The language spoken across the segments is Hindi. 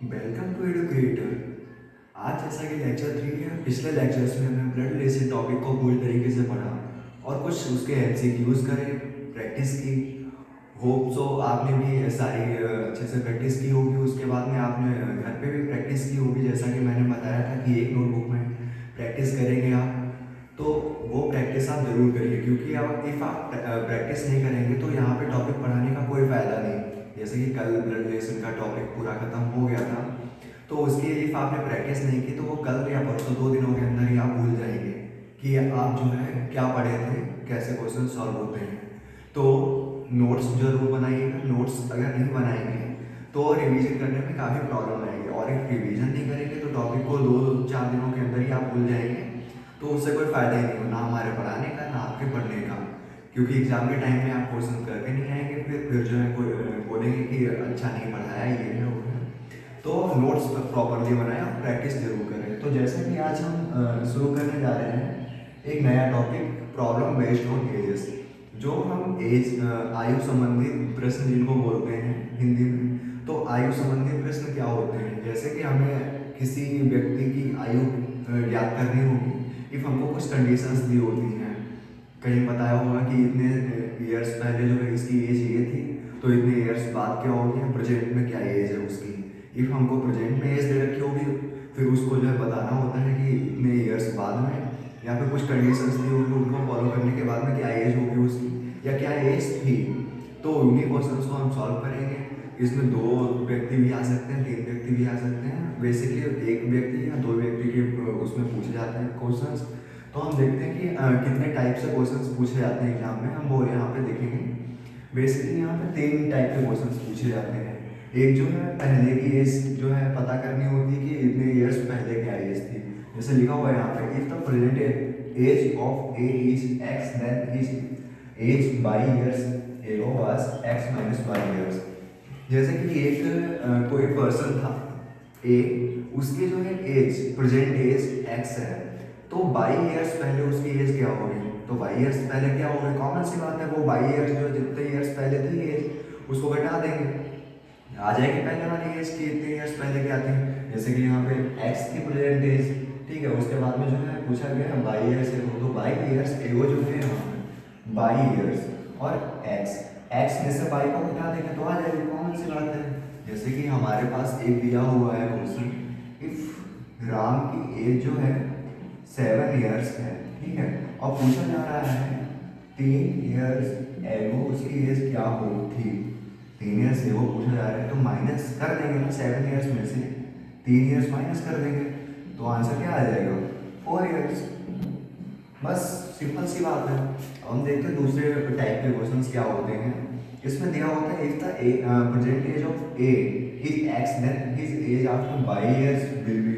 Welcome to edu creator. आज जैसा कि लेक्चर 3 है, पिछले लेक्चर्स में हमने ब्लड रिलेशन टॉपिक को पूरी तरीके से पढ़ा और कुछ उसके एमसीक्यूज करे, प्रैक्टिस की। होप सो आपने भी सारी अच्छे से प्रैक्टिस की होगी। उसके बाद में आपने घर पे भी प्रैक्टिस की होगी, जैसा कि मैंने बताया था कि एक नोटबुक में प्रैक्टिस करेंगे आप। तो वो प्रैक्टिस आप ज़रूर करिए, क्योंकि आप इफ़ आप प्रैक्टिस नहीं करेंगे तो यहाँ पे टॉपिक पढ़ाने का कोई फ़ायदा नहीं। जैसे कि कल ब्लड रिलेशन का टॉपिक पूरा ख़त्म हो गया था, तो उसकी इफ़ आपने प्रैक्टिस नहीं की तो वो कल या परसों 2 दिनों के अंदर ही आप भूल जाएंगे कि आप जो है क्या पढ़े थे, कैसे क्वेश्चन सॉल्व होते हैं। तो नोट्स जरूर बनाइएगा। नोट्स अगर नहीं बनाएंगे तो रिवीजन करने में काफ़ी प्रॉब्लम आएगी, और एक रिवीजन नहीं करेंगे तो टॉपिक को 2-4 दिनों के अंदर ही आप भूल जाएंगे। तो उससे कोई फ़ायदा ही नहीं हो, ना हमारे पढ़ाने का ना आपके पढ़ने का। क्योंकि एग्ज़ाम के टाइम में आप क्वेश्चन करके नहीं आएंगे, फिर जो है कोई बोलेंगे कि अच्छा नहीं पढ़ाया, ये है वो है। तो नोट्स प्रॉपरली बनाएं और प्रैक्टिस जरूर करें। तो जैसे कि आज हम शुरू करने जा रहे हैं एक नया topic, problem based on edges. जो हम आयु संबंधित प्रश्न जिनको बोलते हैं हिंदी में। तो आयु संबंधी प्रश्न क्या होते हैं, जैसे कि हमें किसी व्यक्ति की आयु ज्ञात करनी होगी। इफ हमको कुछ कंडीशंस दी होती हैं, कहीं बताया होगा कि इतने ईयर्स पहले जो है इसकी एज ये थी, तो इतने ईयर्स बाद क्या होगी, प्रेजेंट में क्या एज है उसकी। इफ हमको प्रेजेंट में एज दे रखी होगी, फिर उसको जो है बताना होता है कि इतने ईयर्स बाद में, या फिर कुछ कंडीशंस दी होगी उनको फॉलो करने के बाद में क्या एज होगी उसकी, या क्या एज थी। तो उन्हीं क्वेश्चंस को हम सॉल्व करेंगे। इसमें 2 व्यक्ति भी आ सकते हैं, 3 व्यक्ति भी आ सकते हैं। बेसिकली एक व्यक्ति या 2 व्यक्ति के उसमें पूछे जाते हैं क्वेश्चंस। तो हम देखते हैं कि कितने टाइप से क्वेश्चंस पूछे जाते हैं एग्जाम में, हम वो यहाँ पे देखेंगे। बेसिकली यहाँ पे 3 टाइप के क्वेश्चंस पूछे जाते हैं। एक जो है पहले की एज जो है पता करनी होती है कि इतने ईयर्स पहले क्या एज थी। जैसे लिखा हुआ है यहाँ पे, if the present age of A is X then his age by years ago was X minus by years. जैसे कि एक कोई पर्सन था ए, उसकी जो है एज, प्रेजेंट एज एक्स है। तो बाई ईयर्स पहले उसकी एज क्या होगी, तो बाई ईयर्स पहले क्या होगी, कॉमन सी बात है, वो बाई ईयर्स जो जितने ईयर्स पहले थी एज उसको घटा देंगे, आ जाएगी पहले वाली एज की इतने ईयर्स पहले क्या थी। जैसे कि यहाँ पे एक्स की प्रेजेंट एज, ठीक है। उसके बाद में जो है पूछा गया बाई ईयर्स एगो, तो बाई ईयर्स एगो जो है यहाँ पे बाई ईयर्स और एक्स, एक्स में से बाई को घटा देंगे तो आ जाएगी, कॉमन सी बात है। जैसे कि हमारे पास एक दिया हुआ है क्वेश्चन, इफ राम की एज जो है 7 ईयर्स है, ठीक है, और पूछा जा रहा है 3 ईयर्स एगो उसकी एज क्या हो थी। 3 ईयर्स एगो पूछा जा रहा है, तो माइनस कर देंगे ना 7 ईयर्स में से 3 ईयर्स माइनस कर देंगे, तो आंसर क्या आ जाएगा, 4 ईयर्स। बस सिंपल सी बात है। अब हम देखते हैं दूसरे टाइप के क्वेश्चंस क्या होते हैं। इसमें दिया होता है if the present age of A is X then his age after by years will be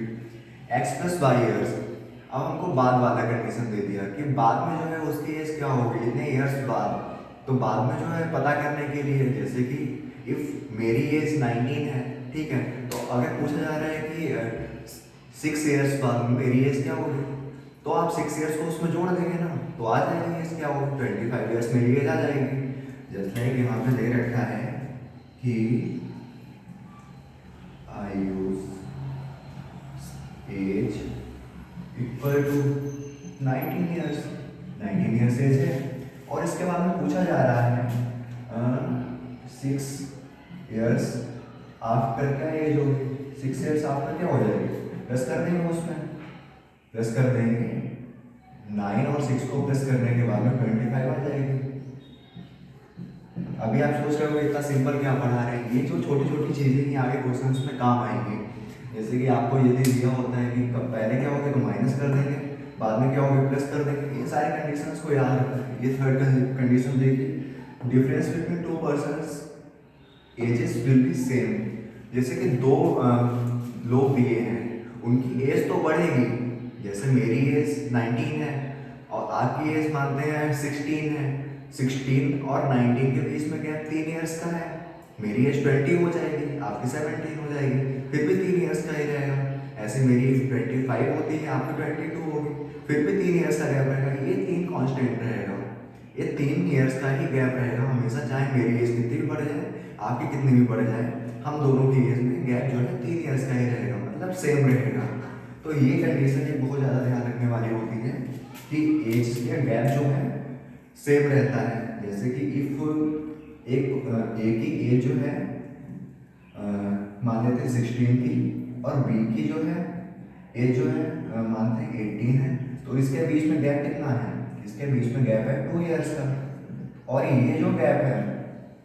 X plus by years. अब हमको बाद वाला कंडीशन दे दिया कि बाद में जो है उसकी एज क्या होगी, इतने ईयर्स बाद। तो बाद में जो है पता करने के लिए, जैसे कि इफ मेरी एज 19 है, ठीक है, तो अगर पूछा जा रहा है कि 6 ईयर्स बाद में मेरी एज क्या होगी, तो आप 6 ईयर्स को उसमें जोड़ देंगे ना, तो आ जाएगी एज क्या होगी, 25 ईयर्स मेरी एज आ जाएगी। जैसे कि यहाँ पे दे रखा है कि आयु age equal to 19 years, 19 years age है। और इसके बाद में पूछा जा रहा है 6 ईयर्स आफ्टर क्या एज होगी, 6 ईयर्स आफ्टर क्या हो जाएगी, प्लस कर देंगे उसमें, प्लस कर देंगे 9 और 6 को प्लस करने के बाद में 25 आ जाएगी। अभी आप सोच रहे हो इतना सिंपल क्या पढ़ा रहे हैं, ये जो छोटी छोटी चीज़ें ही आगे क्वेश्चंस में काम आएंगी। जैसे कि आपको यदि दिया होता है कि कब पहले क्या होगा तो माइनस कर देंगे, बाद में क्या होगा प्लस कर देंगे, ये सारे कंडीशंस को याद रखना है। ये थर्ड कंडीशन देखिए, difference between two persons ages will be same. जैसे कि दो लोग दिए हैं, उनकी एज तो बढ़ेगी। जैसे मेरी एज 19 है और आपकी एज मानते हैं 16 है, 16 और 19 के बीच में गैप 3 ईयर्स का है। मेरी एज 20 हो जाएगी, आपकी 17 हो जाएगी, फिर भी 3 ईयर्स का ही रहेगा। ऐसे मेरी एज 25 होती है, आपकी 22 होगी, फिर भी 3 ईयर्स का गैप रहेगा। ये 3 कांस्टेंट रहेगा, ये 3 ईयर्स का ही गैप रहेगा हमेशा, चाहे मेरी एज कितनी भी बढ़ जाए, आपकी कितनी भी बढ़ जाए, हम दोनों की एज में गैप जो है 3 ईयर्स सेम रहेगा। तो ये कंडीशन एक बहुत ज़्यादा ध्यान रखने वाली होती है कि एज का गैप जो है सेम रहता है। जैसे कि इफ ए की एज जो है मान लेते हैं 16 की, और बी की जो है एज जो है मानते हैं 18 है, तो इसके बीच में गैप कितना है? इसके बीच में गैप है 2 ईयर्स का। और ये जो गैप है,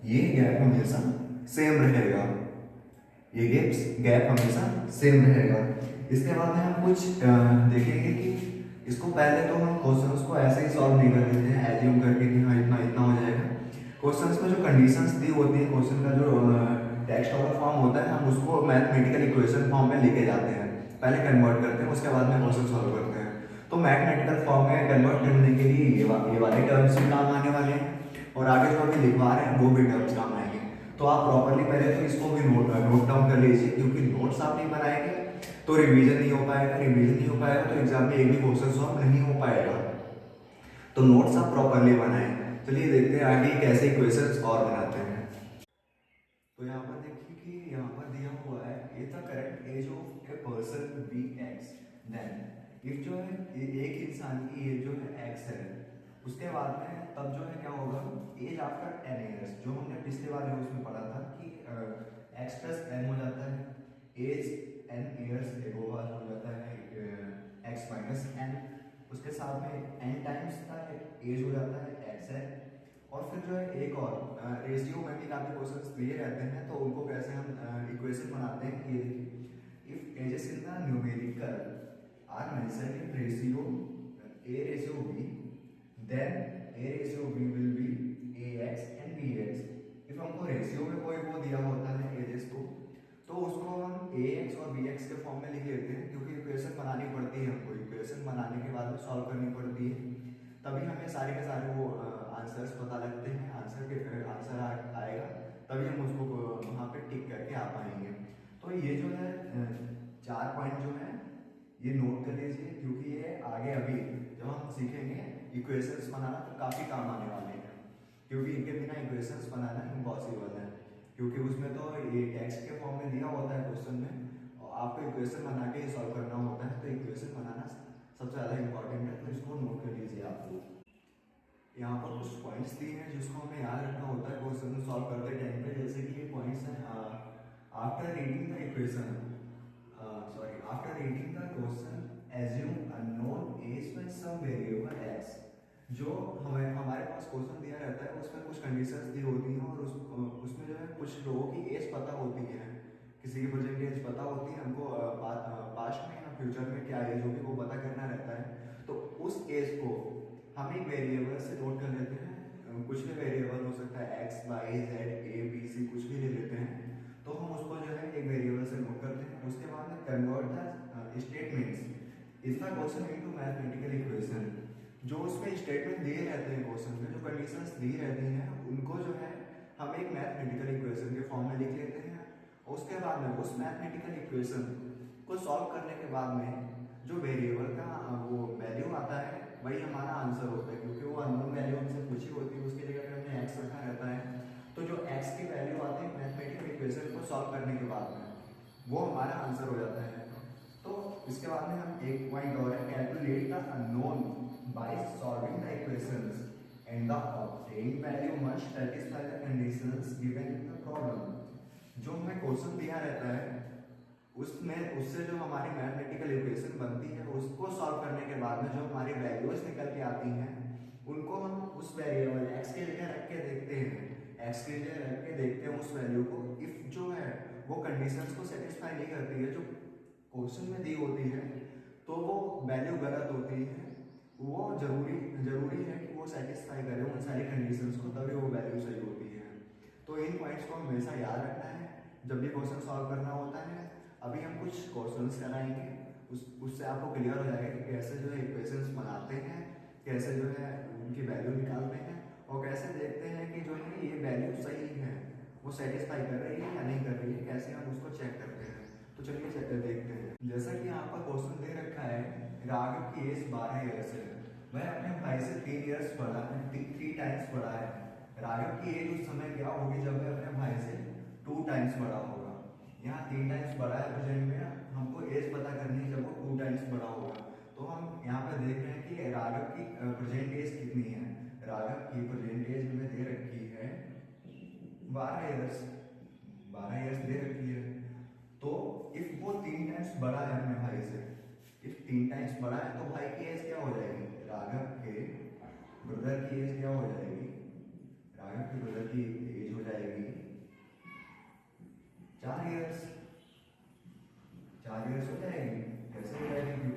ये गैप हमेशा सेम रहेगा, ये गैप हमेशा सेम रहेगा। इसके बाद में हम कुछ देखेंगे कि इसको पहले तो हम क्वेश्चंस को ऐसे ही सॉल्व नहीं कर देते हैं एज्यूम करके कि हाँ इतना इतना हो जाएगा। क्वेश्चंस में जो कंडीशंस दी होती है, क्वेश्चन का जो टेक्स्ट वाला फॉर्म होता है, हम उसको मैथमेटिकल इक्वेशन फॉर्म में लेके जाते हैं, पहले कन्वर्ट करते हैं, उसके बाद में क्वेश्चन सॉल्व करते हैं। तो मैथमेटिकल फॉर्म में कन्वर्ट करने के लिए ये वाले टर्म्स भी काम आने वाले हैं, और आगे जो अभी लिखवा रहे हैं वो भी टर्म्स काम आएंगे। तो आप प्रॉपरली पहले तो इसको भी नोट डाउन कर लीजिए, क्योंकि नोट्स आप नहीं बनाएंगे तो रिवीजन नहीं हो पाएगा, रिवीजन नहीं हो पाएगा तो एग्जाम में एक भी क्वेश्चन सॉल्व नहीं हो पाएगा। तो नोट्स आप प्रॉपरली बनाएं। चलिए देखते हैं आगे कैसे इक्वेशंस और बनाते हैं। तो यहाँ पर देखिए कि यहाँ पर दिया हुआ है if the correct age of a person be X, then if जो है एक इंसान की एज जो है एक्स है, उसके बाद में तब जो है क्या होगा, एज आफ्टर एन ईयर्स, जो हमने पिछले वाले उसमें पढ़ा था कि एक्स प्लस एन हो जाता है, एज एन ईयर्स एगो हो जाता है एक्स माइनस एन, उसके साथ में एन टाइम्स का एज हो जाता है एक्स है। और फिर जो है एक और रेशियो में भी काफी क्वेश्चंस दिए रहते हैं, तो उनको कैसे हम इक्वेशन बनाते हैं, ये देखिए if ages in the numerical are mentioned in ratio A ratio B, then A ratio B will be A X and B X. If हमको रेशियो में कोई वो दिया होता है एजेस को, तो उसको हम ए एक्स और बी एक्स के फॉर्म में लिख लेते हैं, क्योंकि इक्वेशन बनानी पड़ती है हमको, इक्वेशन बनाने के बाद में सॉल्व करनी पड़ती है, तभी हमें सारे के सारे वो आंसर्स पता लगते हैं, आंसर आएगा तभी हम उसको वहाँ पे टिक करके आ पाएंगे। तो ये जो है 4 पॉइंट जो है ये नोट कर लीजिए, क्योंकि ये आगे अभी जब हम सीखेंगे इक्वेशंस बनाना तो काफ़ी काम आने वाले हैं, क्योंकि इनके बिना इक्वेशंस बनाना इम्पॉसिबल है, क्योंकि उसमें तो ये टेक्स्ट के फॉर्म में दिया होता है क्वेश्चन में, और आपको इक्वेशन बना के ही सॉल्व करना होता है, तो इक्वेशन बनाना सबसे ज़्यादा इंपॉर्टेंट है, तो इसको नोट कर लीजिए आप लोग। यहाँ पर कुछ पॉइंट्स दिए हैं जिसको हमें याद रखना होता है क्वेश्चन सॉल्व करते टाइम पे, जैसे कि ये पॉइंट्स हैं after reading the equation, sorry after reading the question assume unknown age by some variable X. जो हमें हमारे पास क्वेश्चन दिया रहता है उसमें कुछ कंडीशंस दी होती हैं, और उसमें जो है कुछ लोगों की एज पता होती है, किसी की प्रेजेंट एज पता होती है, हमको पास्ट में या फ्यूचर में क्या एज होगी वो पता करना रहता है। तो उस एज को हम एक वेरिएबल से नोट कर लेते हैं, कुछ भी वेरिएबल हो सकता है X Y Z A B C कुछ भी ले लेते हैं, तो हम उसको जो है एक वेरिएबल से नोट करते हैं। उसके बाद में convert the statements is the question into mathematical equation. जो उसमें स्टेटमेंट दिए रहते हैं क्वेश्चन में, जो कंडीशंस दी रहती हैं, उनको जो है हम एक मैथमेटिकल इक्वेशन के फॉर्म में लिख लेते हैं। उसके बाद में उस मैथमेटिकल इक्वेशन को सॉल्व करने के बाद में जो वेरिएबल का वो वैल्यू आता है वही हमारा आंसर होता है, क्योंकि वो अननोन वैल्यू हमसे पूछी होती है, उसकी जगह पे हमने एक्स रखा रहता है। तो जो एक्स की वैल्यू आती है मैथमेटिकल इक्वेशन को सॉल्व करने के बाद में वो हमारा आंसर हो जाता है। तो इसके बाद में हम एक पॉइंट और है, calculate the unknown by solving the equations and the obtained value must satisfy the conditions given in the problem. जो हमें क्वेश्चन दिया रहता है उसमें उससे जो हमारी मैथमेटिकल इक्वेशन बनती है उसको सॉल्व करने के बाद में जो हमारी वैल्यूज निकल के आती हैं उनको हम उस वेरिएबल एक्स के जगह रख के देखते हैं, एक्स के जगह रख के देखते हैं उस वैल्यू को। इफ जो है वो कंडीशंस को सेटिस्फाई नहीं करती है जो क्वेश्चन में दी होती है, तो वो वैल्यू गलत होती है, वो जरूरी है कि वो सेटिस्फाई करे उन सारी कंडीशंस को, तभी वो वैल्यू सही होती है। तो इन पॉइंट्स को हमेशा याद रखना है जब भी क्वेश्चन सॉल्व करना होता है। अभी हम कुछ क्वेश्चंस कराएंगे, उससे आपको क्लियर हो जाएगा कि कैसे जो है इक्वेशंस बनाते हैं, कैसे जो है उनकी वैल्यू निकालते हैं, और कैसे देखते हैं कि जो है ये वैल्यू सही है, वो सेटिस्फाई कर रही है या नहीं कर रही है, कैसे हम उसको चेक करते हैं। तो चलिए देखते हैं। जैसा कि यहाँ पर क्वेश्चन दे रखा है, राघव की एज 12 ईयर्स है, वह अपने भाई से 3 ईयर्स बड़ा है, 3 टाइम्स बड़ा है। राघव की एज उस समय क्या होगी जब वह अपने भाई से 2 टाइम्स बड़ा होगा। यहाँ 3 टाइम्स बड़ा है प्रेजेंट में, हमको एज पता करनी है जब वो 2 टाइम्स बड़ा होगा। तो हम यहाँ पर देख रहे हैं कि राघव की प्रेजेंट एज कितनी है। राघव की प्रेजेंट एज हमें दे रखी है 12 ईयर्स, 12 ईयर्स दे रखी है। तो इफ वो 3 टाइम्स बड़ा है अपने भाई से, इफ 3 टाइम्स बड़ा है तो भाई की एज क्या हो जाएगी, राघव के ब्रदर की एज क्या हो जाएगी, राघव के ब्रदर की एज हो जाएगी 4 ईयर्स, 4 ईयर्स हो जाएगी। कैसे हो जाएगी,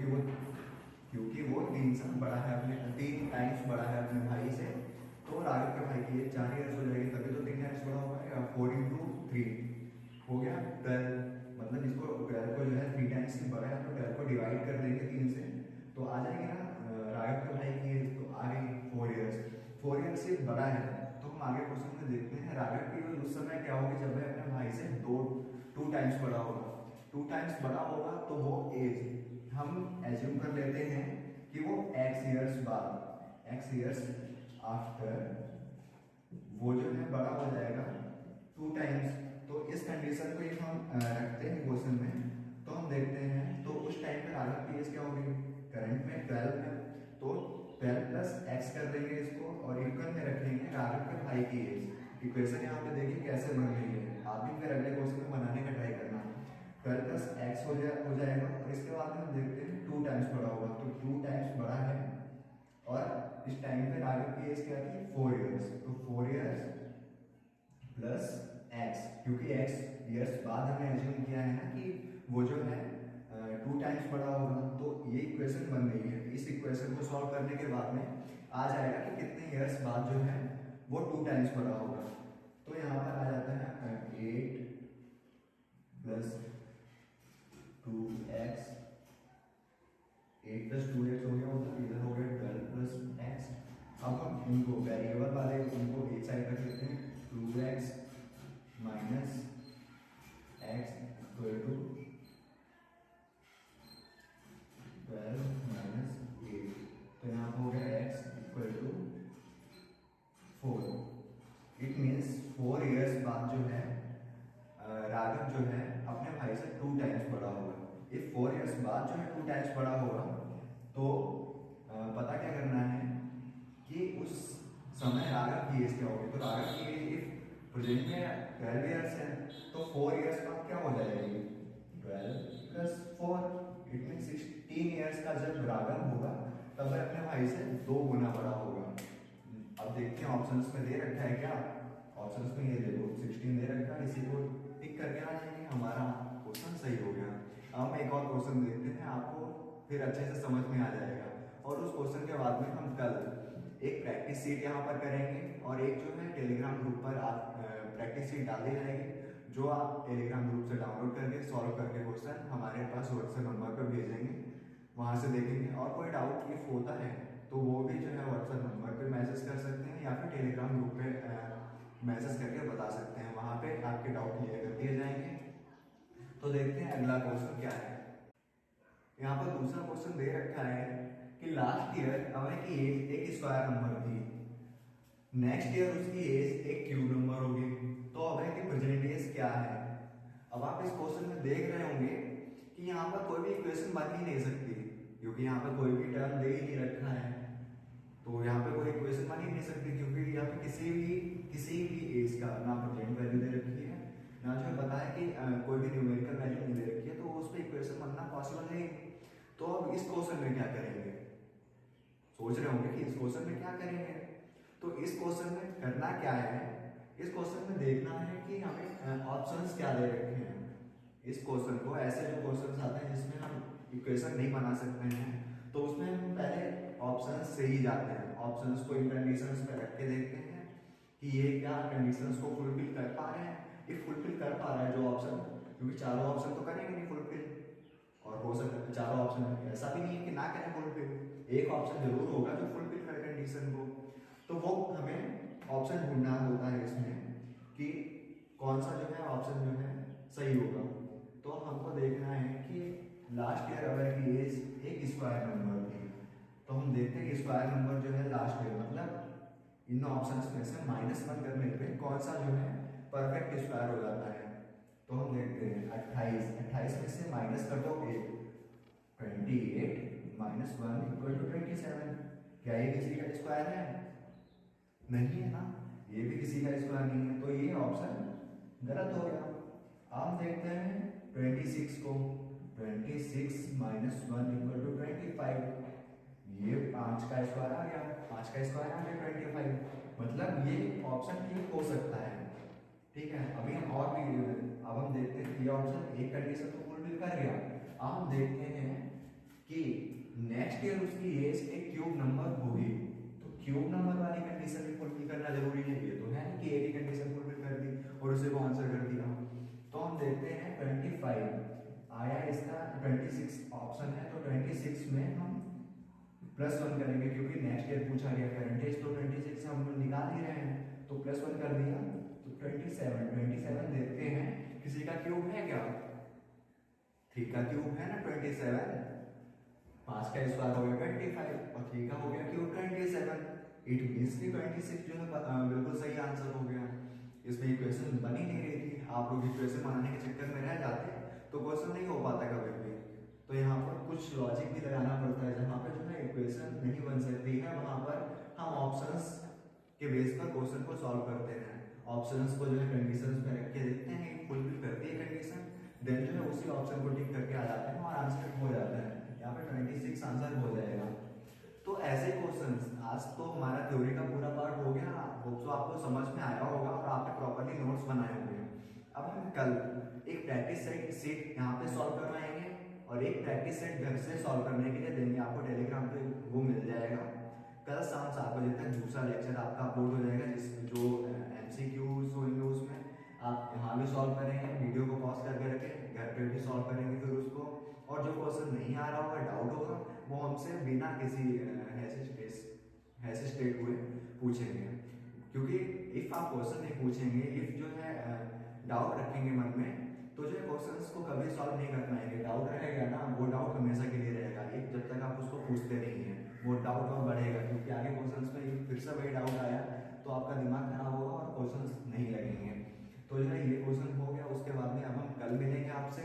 क्योंकि वो 3 से बड़ा है अपने, 3 टाइम्स बड़ा है अपने भाई से, तो राघव के भाई की एज 4 ईयर्स हो जाएगी, तभी तो 3 टाइम्स बड़ा होगा। 4 इंटू 3 हो गया 12, मतलब इसको 12 को जो है 3 टाइम्स से बड़ा है तो 12 को डिवाइड कर देंगे 3 से, तो आ जाएगी ना राघव के भाई की एज, तो आ गई 4 ईयर्स। 4 ईयर्स से बड़ा है तो हम आगे क्वेश्चन में देखते हैं राघव की एज उस समय क्या होगी जब वह अपने भाई से 2 टाइम्स बड़ा होगा। 2 टाइम्स बड़ा होगा तो वो एज हम एज्यूम कर लेते हैं कि वो x ईयर्स बाद, x ईयर्स आफ्टर वो जो है बड़ा हो जाएगा 2 टाइम्स। तो इस कंडीशन को if हम रखते हैं क्वेश्चन में तो हम देखते हैं तो उस टाइम पे राघव की एज क्या होगी, करंट में 12 है तो 12 प्लस x कर देंगे इसको और इक्वल में रखेंगे राघव के भाई की एज। इक्वेशन यहाँ पे देखिए कैसे बन रही है, आप भी फिर अगले क्वेश्चन में बनाने का ट्राई करना। 12 प्लस एक्स हो जाएगा और इसके बाद में हम देखते हैं 2 टाइम्स बड़ा होगा, तो 2 टाइम्स बड़ा है और इस टाइम पे राघव की एज क्या थी 4 ईयर्स, तो 4 ईयर्स प्लस एक्स, क्योंकि एक्स ईयर्स बाद हमने एज्यूम किया है ना कि वो जो है 2 टाइम्स बड़ा होगा, तो ये इक्वेशन बन गई है। इस इक्वेशन को सॉल्व करने के बाद में आ जाएगा कि कितने ईयर्स बाद जो है वो 2 टाइम्स बड़ा होगा। तो यहाँ पर आ जाता है 8 प्लस 2x, 8 प्लस 2x हो गया, मतलब इधर हो गया 12 प्लस x। अब हम इनको वेरिएबल वाले उनको एक साइड रख लेते हैं, 2x minus x equal to 12 minus 8, तो यहाँ पर हो गया x equal to 4। It means 4 years बाद जो है राघव जो है अपने भाई से 2 टाइम्स बड़ा होगा। इफ 4 ईयर्स बाद जो है 2 टाइम्स बड़ा होगा तो पता क्या करना है कि उस समय राघव की एज क्या होगी, तो राघव की एज इफ प्रेजेंट में 12 ईयर्स है तो 4 ईयर्स बाद क्या हो जाएगी 12 प्लस 4, इट मीन 16 ईयर्स का जब राघव होगा तब वह अपने भाई से 2 गुना बड़ा होगा। अब देखते हैं ऑप्शंस में दे रखा है क्या, ऑप्शंस में ये देखो 16 दे रखा है, इसी को टिक करके आ जाएंगे, हमारा क्वेश्चन सही हो गया। अब हम एक और क्वेश्चन देखते हैं, आपको फिर अच्छे से समझ में आ जाएगा। और उस क्वेश्चन के बाद में हम कल एक प्रैक्टिस सीट यहाँ पर करेंगे और एक जो है टेलीग्राम ग्रुप पर आप प्रैक्टिस सीट डाल दी जाएगी, जो आप टेलीग्राम ग्रुप से डाउनलोड करके सॉल्व करके क्वेश्चन हमारे पास व्हाट्सएप नंबर पर भेजेंगे, वहाँ से देखेंगे। और कोई डाउट इफ होता है तो वो भी जो है व्हाट्सएप नंबर पर मैसेज कर सकते हैं या फिर टेलीग्राम ग्रुप पे मैसेज करके बता सकते हैं, वहाँ पे आपके डाउट क्लियर कर दिए जाएंगे। तो देखते हैं अगला क्वेश्चन क्या है। यहाँ पर दूसरा क्वेश्चन दे रखा है कि लास्ट ईयर अभय की एज एक स्क्वायर नंबर थी, नेक्स्ट ईयर उसकी एज एक क्यूब नंबर होगी, तो अभय की प्रेजेंट एज क्या है। अब आप इस क्वेश्चन में देख रहे होंगे कि यहाँ पर कोई भी इक्वेशन बन ही नहीं सकती, क्योंकि यहाँ पर कोई भी टर्म दे ही नहीं रखा है, तो यहाँ पे कोई इक्वेशन बन ही नहीं सकती, क्योंकि यहाँ पे किसी भी एज का ना प्रेजेंट वैल्यू दे रखी है ना जो पता है कि कोई भी न्यूमेरिकल वैल्यू नहीं दे रखी है, तो उस पर इक्वेशन बनना पॉसिबल नहीं। तो अब इस क्वेश्चन में क्या करेंगे, सोच रहे होंगे कि इस क्वेश्चन में क्या करेंगे। तो इस क्वेश्चन में करना क्या है, इस क्वेश्चन में देखना है कि हमें ऑप्शंस क्या दे रखे हैं। इस क्वेश्चन को ऐसे जो क्वेश्चन आते हैं जिसमें हम इक्वेशन नहीं बना सकते हैं, तो उसमें हम पहले ऑप्शंस से ही जाते हैं, ऑप्शंस को इन कंडीशंस पे रख के देखते हैं कि ये क्या कंडीशंस को फुलफिल कर पा रहे हैं। इफ फुलफिल कर पा रहा है जो ऑप्शन, क्योंकि चारों ऑप्शन तो करेंगे नहीं फुलफिल, और हो सकता है चारों ऑप्शन ऐसा भी नहीं है कि ना करें फुलफिल, एक ऑप्शन जरूर होगा जो फुलफिल करे कंडीशन को, तो वो हमें ऑप्शन ढूंढना होता है इसमें कि कौन सा जो है ऑप्शन जो है सही होगा। तो हमको देखना है कि लास्ट ईयर अगर की एज एक स्क्वायर नंबर थी, तो हम देखते हैं कि स्क्वायर नंबर जो है लास्ट ईयर, मतलब इन ऑप्शंस में से -1 करने पे कौन सा जो है परफेक्ट स्क्वायर हो जाता है। तो हम देखते हैं 28, 28 में से माइनस कर दो 8, 28 माइनस 1 इक्वल टू 27। क्या ये किसी का स्क्वायर है? नहीं है ना, ये भी किसी का स्क्वायर नहीं है, तो ये ऑप्शन गलत हो गया। अब देखते हैं 26 को, 26 माइनस 1 इक्वल टू 25। ये 5 का स्क्वायर आ गया, 5 का स्क्वायर आ गया 25, मतलब ये ऑप्शन ठीक हो सकता है। ठीक है, अभी हम और भी अब हम देखते हैं कि ये ऑप्शन एक कंडीशन तो फुलफिल कर गया। अब हम देखते हैं कि नेक्स्ट ईयर उसकी एज एक क्यूब नंबर होगी, तो क्यूब नंबर वाली कंडीशन भी फुलफिल करना जरूरी है। ये तो है नहीं कि एक ही कंडीशन फुलफिल कर दी और उसे वो आंसर कर दिया। तो हम देखते हैं 25 आया, इसका 26 ऑप्शन है, तो 26 में हम +1 करेंगे क्योंकि नेक्स्ट ईयर पूछा गया। करंट एज तो 26 हम लोग निकाल ही रहे हैं, तो +1 कर दिया तो 27 देखते हैं किसी का क्यूब है क्या? 3 का क्यूब है ना 27, 5 का स्क्वायर हो गया 25 और 3 का हो गया क्यूब 27। इट मीन्स कि 26 जो है बिल्कुल सही आंसर हो गया। इसमें इक्वेशन बन ही नहीं रही थी, आप लोग इक्वेशन बनाने के चक्कर में रह जाते तो क्वेश्चन नहीं हो पाता कभी भी। तो यहाँ पर कुछ लॉजिक भी लगाना पड़ता है, जहाँ पे जो है इक्वेशन नहीं बन सकती है वहां पर हम ऑप्शंस के बेस पर क्वेश्चन को सॉल्व करते हैं। ऑप्शंस को जो है कंडीशंस में रख के देखते हैं, फुलफिल करती है कंडीशन, देन जो है उसी ऑप्शन को टिक करके आ जाते हैं और आंसर हो जाता है। यहाँ पे 26 आंसर हो जाएगा। तो ऐसे क्वेश्चंस, आज तो हमारा थ्योरी का पूरा पार्ट हो गया, होप सो आपको समझ में आया होगा और आपने प्रॉपर्ली नोट्स बनाए होंगे। अब हम कल एक प्रैक्टिस सेट यहाँ पे सॉल्व करवाएंगे और एक प्रैक्टिस सेट घर से सॉल्व करने के लिए देंगे, आपको टेलीग्राम पे वो मिल जाएगा। कल शाम 7 बजे तक दूसरा लेक्चर आपका अपलोड हो जाएगा, जिसमें जो MCQs होंगे उसमें आप यहाँ भी सॉल्व करेंगे, वीडियो को पॉज करके रखें, घर पे भी सॉल्व करेंगे फिर उसको। और जो क्वेश्चन नहीं आ रहा होगा, डाउट होगा, वो हमसे बिना किसी हेसिटेट हुए पूछेंगे। क्योंकि इफ आप क्वेश्चन नहीं पूछेंगे, इफ जो है डाउट रखेंगे मन में, तो जो है क्वेश्चंस को कभी सॉल्व नहीं कर पाएंगे। डाउट रहेगा ना, वो डाउट हमेशा के लिए रहेगा, एक जब तक आप उसको पूछते नहीं है वो डाउट और बढ़ेगा, क्योंकि आगे क्वेश्चंस में फिर से वही डाउट आया तो आपका दिमाग खराब होगा और क्वेश्चंस नहीं लगेंगे। तो जो है ये क्वेश्चन हो गया। उसके बाद में अब हम कल मिलेंगे आपसे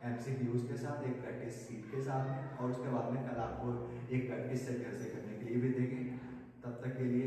MCQs के साथ, एक प्रैक्टिस सीट के साथ में, और उसके बाद में कल आपको एक प्रैक्टिस सेट कैसे करने के लिए भी देंगे। तब तक के लिए